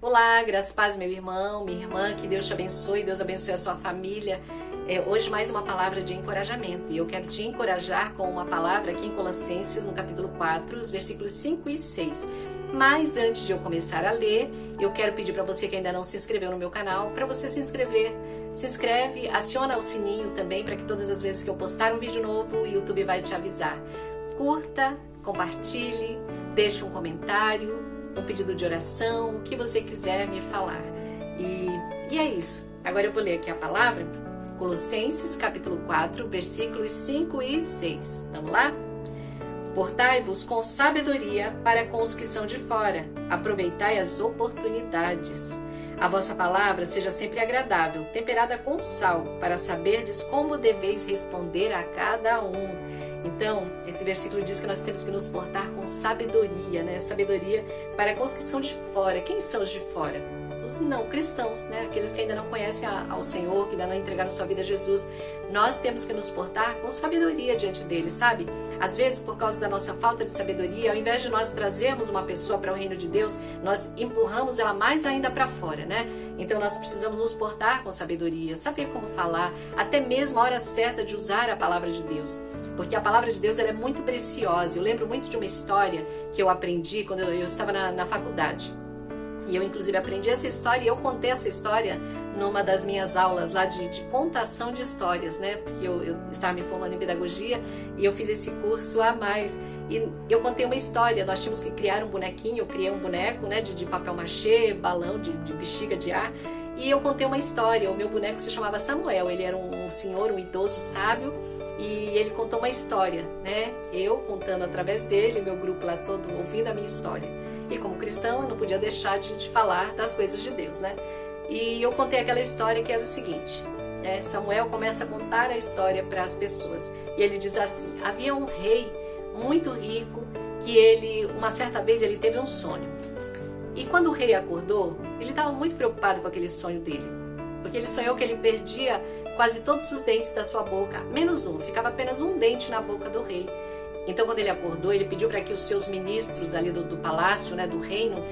Olá, graças e paz, meu irmão, minha irmã, que Deus te abençoe, Deus abençoe a sua família. Hoje mais uma palavra de encorajamento e eu quero te encorajar com uma palavra aqui em Colossenses, no capítulo 4, os versículos 5 e 6. Mas antes de eu começar a ler, eu quero pedir para você que ainda não se inscreveu no meu canal, para você se inscrever. Se inscreve, aciona o sininho também para que todas as vezes que eu postar um vídeo novo, o YouTube vai te avisar. Curta, compartilhe, deixe um comentário, um pedido de oração, o que você quiser me falar. E é isso. Agora eu vou ler aqui a palavra, Colossenses capítulo 4, versículos 5 e 6. Vamos lá? Portai-vos com sabedoria para com os que são de fora. Aproveitai as oportunidades. A vossa palavra seja sempre agradável, temperada com sal, para saberdes como deveis responder a cada um. Então, esse versículo diz que nós temos que nos portar com sabedoria, né? Sabedoria para com os que são de fora. Quem são os de fora? Os não cristãos, né? Aqueles que ainda não conhecem ao Senhor, que ainda não entregaram sua vida a Jesus. Nós temos que nos portar com sabedoria diante deles, sabe? Às vezes, por causa da nossa falta de sabedoria, ao invés de nós trazermos uma pessoa para o reino de Deus, nós empurramos ela mais ainda para fora, né? Então, nós precisamos nos portar com sabedoria, saber como falar, até mesmo a hora certa de usar a palavra de Deus. Porque a palavra de Deus ela é muito preciosa. Eu lembro muito de uma história que eu aprendi quando eu estava na faculdade. E eu, inclusive, aprendi essa história e eu contei essa história numa das minhas aulas lá de contação de histórias, né? Porque eu estava me formando em pedagogia e eu fiz esse curso a mais. E eu contei uma história, nós tínhamos que criar um bonequinho, eu criei um boneco, né? De papel machê, balão, de bexiga de ar. E eu contei uma história, o meu boneco se chamava Samuel, ele era um senhor, um idoso sábio. E ele contou uma história, né? Eu contando através dele, meu grupo lá todo ouvindo a minha história. E como cristão, eu não podia deixar de falar das coisas de Deus, né? E eu contei aquela história que era o seguinte, né? Samuel começa a contar a história para as pessoas. E ele diz assim, havia um rei muito rico que uma certa vez ele teve um sonho. E quando o rei acordou, ele estava muito preocupado com aquele sonho dele. Porque ele sonhou que ele perdia quase todos os dentes da sua boca, menos um, ficava apenas um dente na boca do rei. Então, quando ele acordou, ele pediu para que os seus ministros ali do palácio, né, do reino,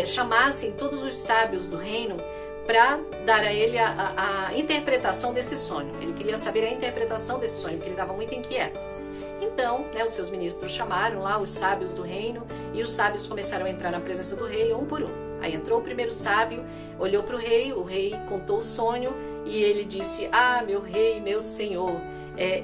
chamassem todos os sábios do reino para dar a ele a interpretação desse sonho. Ele queria saber a interpretação desse sonho, porque ele estava muito inquieto. Então, né, os seus ministros chamaram lá os sábios do reino e os sábios começaram a entrar na presença do rei, um por um. Aí entrou o primeiro sábio, olhou para o rei contou o sonho e ele disse, meu rei, meu senhor,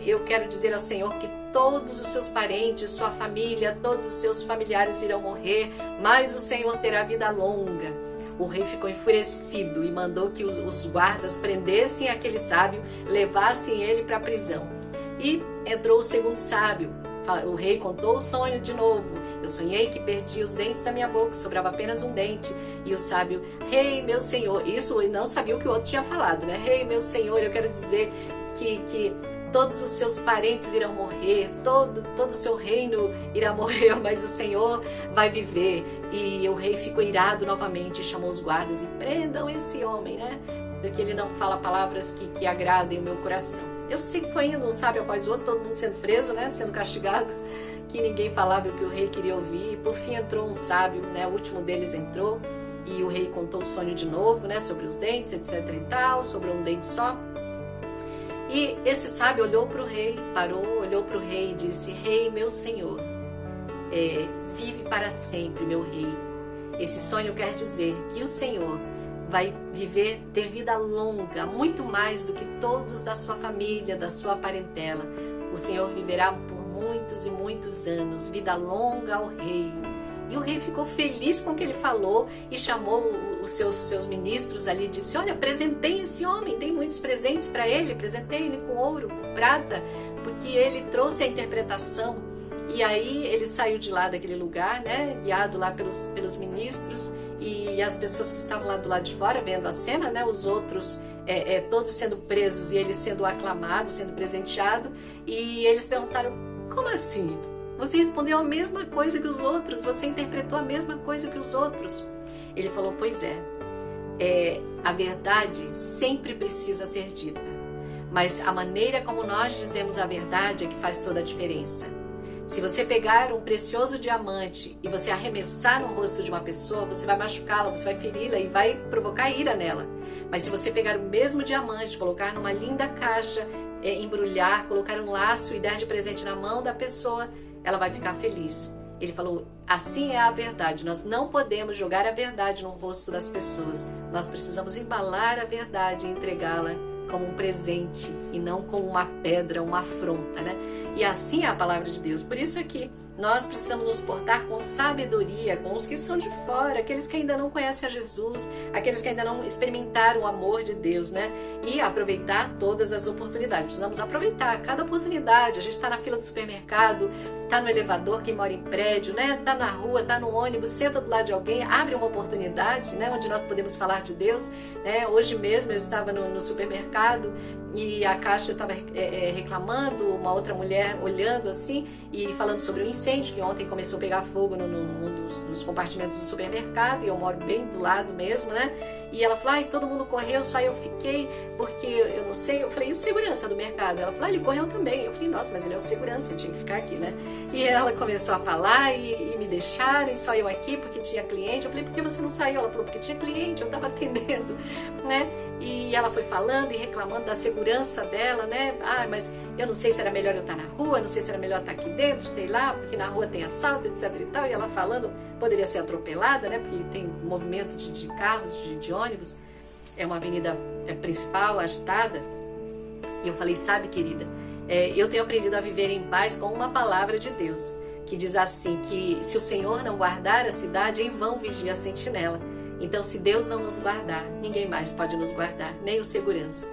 eu quero dizer ao senhor que todos os seus parentes, sua família, todos os seus familiares irão morrer, mas o senhor terá vida longa. O rei ficou enfurecido e mandou que os guardas prendessem aquele sábio, levassem ele para a prisão. E entrou o segundo sábio. O rei contou o sonho de novo. Eu sonhei que perdi os dentes da minha boca, sobrava apenas um dente. E o sábio, rei, meu senhor, isso ele não sabia o que o outro tinha falado, né? Rei, meu senhor, eu quero dizer que todos os seus parentes irão morrer, todo o seu reino irá morrer, mas o Senhor vai viver. E o rei ficou irado novamente, chamou os guardas e prendam esse homem, né? Porque ele não fala palavras que agradem o meu coração. Eu sei que foi indo um sábio após o outro, todo mundo sendo preso, né? Sendo castigado, que ninguém falava o que o rei queria ouvir. E por fim entrou um sábio, né? O último deles entrou e o rei contou o sonho de novo, né? Sobre os dentes, etc e tal, sobre um dente só. E esse sábio olhou para o rei, parou, olhou para o rei e disse, rei, meu senhor, vive para sempre, meu rei. Esse sonho quer dizer que o senhor vai ter vida longa, muito mais do que todos da sua família, da sua parentela. O senhor viverá por muitos e muitos anos, vida longa ao rei. E o rei ficou feliz com o que ele falou e chamou os seus ministros ali e disse, olha, presentei esse homem, tem muitos presentes para ele, presentei ele com ouro, com prata, porque ele trouxe a interpretação. E aí ele saiu de lá daquele lugar, né, guiado lá pelos ministros e as pessoas que estavam lá do lado de fora vendo a cena, né, os outros todos sendo presos e ele sendo aclamado, sendo presenteado. E eles perguntaram, como assim? Você respondeu a mesma coisa que os outros, você interpretou a mesma coisa que os outros. Ele falou, pois a verdade sempre precisa ser dita, mas a maneira como nós dizemos a verdade é que faz toda a diferença. Se você pegar um precioso diamante e você arremessar no rosto de uma pessoa, você vai machucá-la, você vai feri-la e vai provocar ira nela. Mas se você pegar o mesmo diamante, colocar numa linda caixa, embrulhar, colocar um laço e dar de presente na mão da pessoa, ela vai ficar feliz. Ele falou, assim é a verdade, nós não podemos jogar a verdade no rosto das pessoas, nós precisamos embalar a verdade e entregá-la como um presente e não como uma pedra, uma afronta, né? E assim é a palavra de Deus. Por isso aqui nós precisamos nos portar com sabedoria, com os que são de fora, aqueles que ainda não conhecem a Jesus, aqueles que ainda não experimentaram o amor de Deus, né? E aproveitar todas as oportunidades. Precisamos aproveitar cada oportunidade. A gente está na fila do supermercado, está no elevador, quem mora em prédio, né? Está na rua, está no ônibus, senta do lado de alguém, abre uma oportunidade, né? Onde nós podemos falar de Deus, né? Hoje mesmo eu estava no supermercado e a caixa estava reclamando, uma outra mulher olhando assim e falando sobre o incêndio que ontem começou a pegar fogo num dos compartimentos do supermercado, e eu moro bem do lado mesmo, né? E ela falou, ai, todo mundo correu, só eu fiquei, porque eu não sei. Eu falei, e o segurança do mercado? Ela falou, ele correu também. Eu falei, nossa, mas ele é o segurança, ele tinha que ficar aqui, né? E ela começou a falar e me deixaram, e só eu aqui porque tinha cliente. Eu falei, por que você não saiu? Ela falou, porque tinha cliente, eu estava atendendo, né? E ela foi falando e reclamando da segurança dela, né? Ah, mas eu não sei se era melhor eu estar na rua, não sei se era melhor estar aqui dentro, sei lá, porque na rua tem assalto, etc e tal. E ela falando, poderia ser atropelada, né? Porque tem movimento de carros, de ônibus. É uma avenida principal, agitada. E eu falei, sabe, querida, eu tenho aprendido a viver em paz com uma palavra de Deus, que diz assim, que se o Senhor não guardar a cidade, em vão vigia a sentinela. Então, se Deus não nos guardar, ninguém mais pode nos guardar, nem o segurança.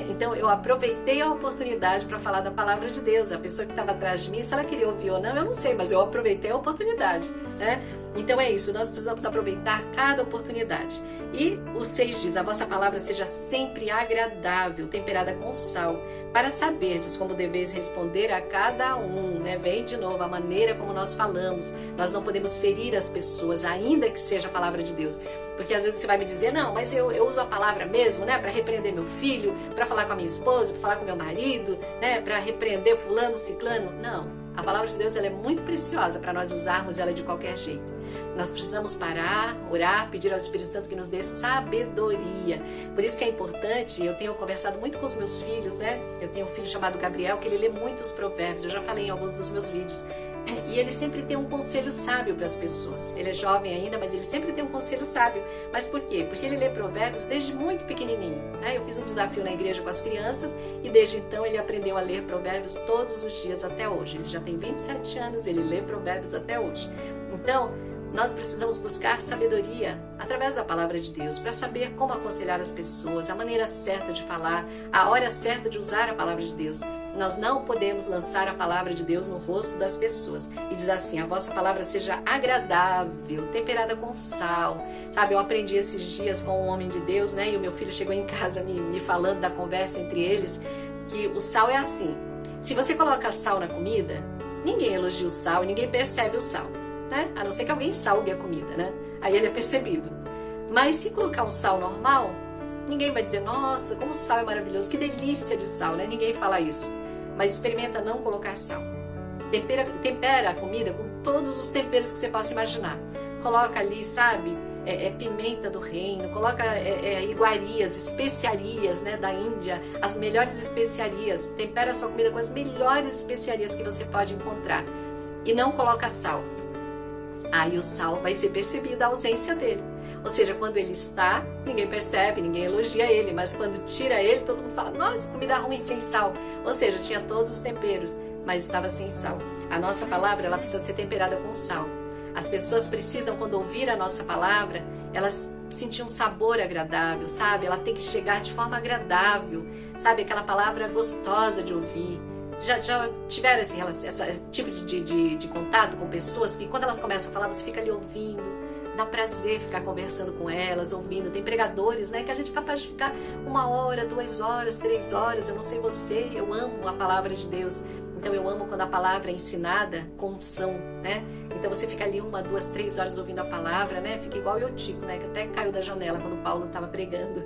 Então, eu aproveitei a oportunidade para falar da palavra de Deus. A pessoa que estava atrás de mim, se ela queria ouvir ou não, eu não sei, mas eu aproveitei a oportunidade, né? Então é isso, nós precisamos aproveitar cada oportunidade. E o 6 diz, a vossa palavra seja sempre agradável, temperada com sal, para saberdes como deveis responder a cada um, né? Vem de novo a maneira como nós falamos. Nós não podemos ferir as pessoas, ainda que seja a palavra de Deus. Porque às vezes você vai me dizer, não, mas eu uso a palavra mesmo, né? Para repreender meu filho, para falar com a minha esposa, para falar com meu marido, né? Para repreender fulano, ciclano. Não. A palavra de Deus ela é muito preciosa para nós usarmos ela de qualquer jeito. Nós precisamos parar, orar, pedir ao Espírito Santo que nos dê sabedoria. Por isso que é importante, eu tenho conversado muito com os meus filhos, né? Eu tenho um filho chamado Gabriel, que ele lê muitos provérbios, eu já falei em alguns dos meus vídeos. E ele sempre tem um conselho sábio para as pessoas. Ele é jovem ainda, mas ele sempre tem um conselho sábio. Mas por quê? Porque ele lê provérbios desde muito pequenininho, né? Eu fiz um desafio na igreja com as crianças e desde então ele aprendeu a ler provérbios todos os dias até hoje. Ele já tem 27 anos, ele lê provérbios até hoje. Então, nós precisamos buscar sabedoria através da palavra de Deus para saber como aconselhar as pessoas, a maneira certa de falar, a hora certa de usar a palavra de Deus. Nós não podemos lançar a palavra de Deus no rosto das pessoas. E diz assim, a vossa palavra seja agradável, temperada com sal. Sabe, eu aprendi esses dias com um homem de Deus, né? E o meu filho chegou em casa me falando da conversa entre eles, que o sal é assim. Se você coloca sal na comida, ninguém elogia o sal e ninguém percebe o sal, né? A não ser que alguém salgue a comida, né? Aí ele é percebido. Mas se colocar um sal normal, ninguém vai dizer, nossa, como o sal é maravilhoso, que delícia de sal, né? Ninguém fala isso. Mas experimenta não colocar sal. Tempera a comida com todos os temperos que você possa imaginar. Coloca ali, sabe, pimenta do reino, coloca iguarias, especiarias, né, da Índia, as melhores especiarias. Tempera a sua comida com as melhores especiarias que você pode encontrar. E não coloca sal. Aí o sal vai ser percebido, a ausência dele. Ou seja, quando ele está, ninguém percebe, ninguém elogia ele, mas quando tira ele, todo mundo fala, nossa, comida ruim sem sal. Ou seja, tinha todos os temperos, mas estava sem sal. A nossa palavra, ela precisa ser temperada com sal. As pessoas precisam, quando ouvir a nossa palavra, elas sentir um sabor agradável, sabe? Ela tem que chegar de forma agradável, sabe? Aquela palavra gostosa de ouvir. Já tiveram esse tipo de contato com pessoas que quando elas começam a falar, você fica ali ouvindo, dá prazer ficar conversando com elas, ouvindo. Tem pregadores, né, que a gente é capaz de ficar 1 hora, 2 horas, 3 horas, eu não sei você, eu amo a palavra de Deus. Então eu amo quando a palavra é ensinada com unção, né? Então você fica ali 1, 2, 3 horas ouvindo a palavra, né? Fica igual eu Tico, né? Que até caiu da janela quando Paulo estava pregando,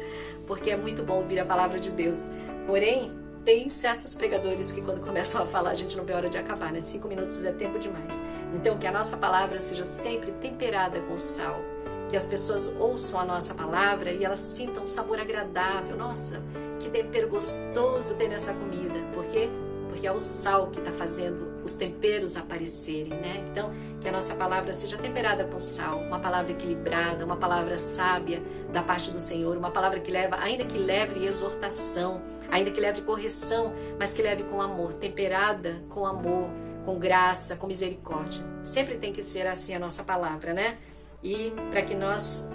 porque é muito bom ouvir a palavra de Deus. Porém, Tem certos pregadores que quando começam a falar, a gente não vê a hora de acabar, né? 5 minutos é tempo demais. Então, que a nossa palavra seja sempre temperada com sal. Que as pessoas ouçam a nossa palavra e elas sintam um sabor agradável. Nossa, que tempero gostoso tem nessa comida. Por quê? Porque é o sal que está fazendo os temperos aparecerem, né? Então, que a nossa palavra seja temperada com sal, uma palavra equilibrada, uma palavra sábia da parte do Senhor, uma palavra que leva, ainda que leve exortação, ainda que leve correção, mas que leve com amor, temperada com amor, com graça, com misericórdia. Sempre tem que ser assim a nossa palavra, né? E para que nós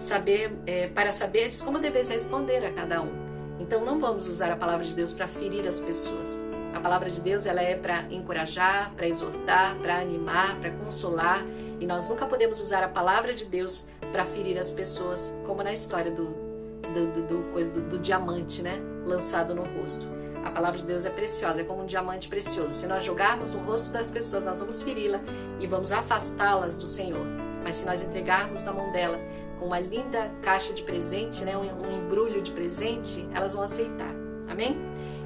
para saberdes como deveis responder a cada um. Então não vamos usar a palavra de Deus para ferir as pessoas. A palavra de Deus ela é para encorajar, para exortar, para animar, para consolar. E nós nunca podemos usar a palavra de Deus para ferir as pessoas, como na história do diamante, né? Lançado no rosto. A palavra de Deus é preciosa, é como um diamante precioso. Se nós jogarmos no rosto das pessoas, nós vamos feri-la e vamos afastá-las do Senhor. Mas se nós entregarmos na mão dela com uma linda caixa de presente, né? Um embrulho de presente, elas vão aceitar. Amém?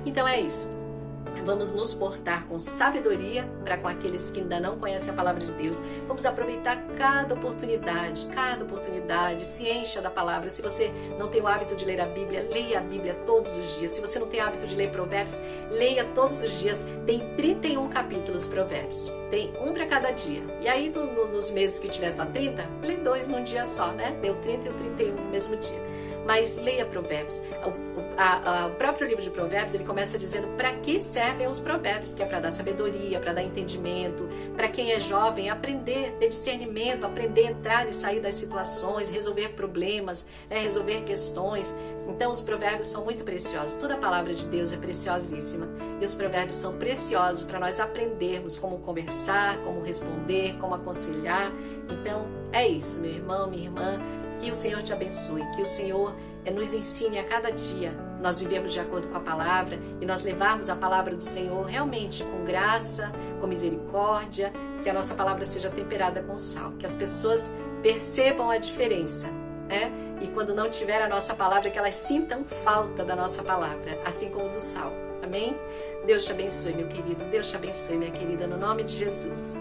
Então é isso. Vamos nos portar com sabedoria para com aqueles que ainda não conhecem a palavra de Deus. Vamos aproveitar cada oportunidade, se encha da palavra. Se você não tem o hábito de ler a Bíblia, leia a Bíblia todos os dias. Se você não tem o hábito de ler Provérbios, leia todos os dias. Tem 31 capítulos Provérbios. Tem um para cada dia. E aí, nos meses que tiver só 30, lê 2 num dia só, né? Lê o 30 e o 31 no mesmo dia. Mas leia Provérbios. O próprio livro de Provérbios, ele começa dizendo para que servem os provérbios, que é para dar sabedoria, para dar entendimento, para quem é jovem aprender, ter discernimento, aprender a entrar e sair das situações, resolver problemas, né, resolver questões. Então os provérbios são muito preciosos, toda a palavra de Deus é preciosíssima e os provérbios são preciosos para nós aprendermos como conversar, como responder, como aconselhar. Então é isso, meu irmão, minha irmã, que o Senhor te abençoe, que o Senhor nos ensine a cada dia nós vivemos de acordo com a palavra e nós levarmos a palavra do Senhor realmente com graça, com misericórdia, que a nossa palavra seja temperada com sal, que as pessoas percebam a diferença, né? E quando não tiver a nossa palavra, que elas sintam falta da nossa palavra, assim como do sal. Amém? Deus te abençoe, meu querido. Deus te abençoe, minha querida, no nome de Jesus.